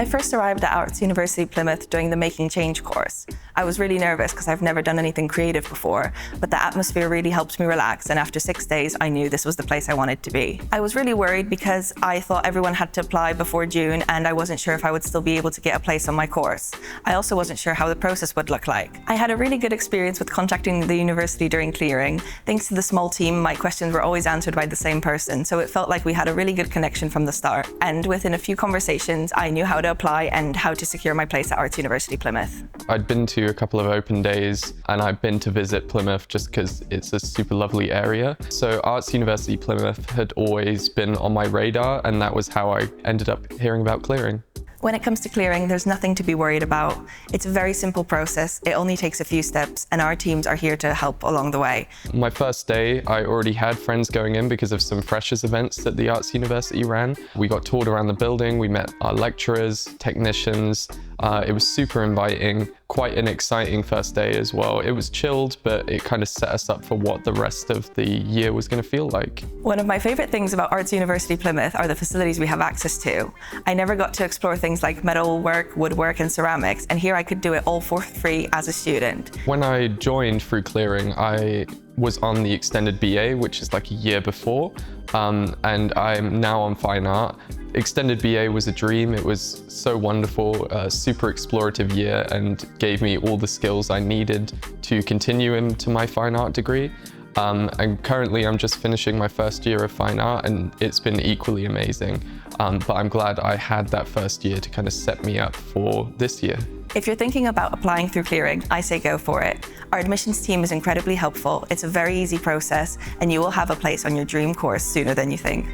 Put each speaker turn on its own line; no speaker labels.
I first arrived at Arts University Plymouth during the Making Change course. I was really nervous because I've never done anything creative before, but the atmosphere really helped me relax, and after 6 days I knew this was the place I wanted to be. I was really worried because I thought everyone had to apply before June and I wasn't sure if I would still be able to get a place on my course. I also wasn't sure how the process would look like. I had a really good experience with contacting the university during clearing. Thanks to the small team, my questions were always answered by the same person, so it felt like we had a really good connection from the start. And within a few conversations, I knew how to apply and how to secure my place at Arts University Plymouth.
I'd been to a couple of open days and I've been to visit Plymouth just because it's a super lovely area. So Arts University Plymouth had always been on my radar, and that was how I ended up hearing about clearing.
When it comes to clearing, there's nothing to be worried about. It's a very simple process. It only takes a few steps, and our teams are here to help along the way.
My first day, I already had friends going in because of some freshers events that the Arts University ran. We got toured around the building, we met our lecturers, technicians. It was super inviting, quite an exciting first day as well. It was chilled, but it kind of set us up for what the rest of the year was going to feel like.
One of my favorite things about Arts University Plymouth are the facilities we have access to. I never got to explore things like metalwork, woodwork and ceramics, and here I could do it all for free as a student.
When I joined through clearing, I was on the extended BA, which is like a year before, and I'm now on fine art. Extended BA was a dream. It was so wonderful, a super explorative year, and gave me all the skills I needed to continue into my fine art degree. And currently I'm just finishing my first year of fine art, and it's been equally amazing. But I'm glad I had that first year to kind of set me up for this year.
If you're thinking about applying through clearing, I say go for it. Our admissions team is incredibly helpful. It's a very easy process, and you will have a place on your dream course sooner than you think.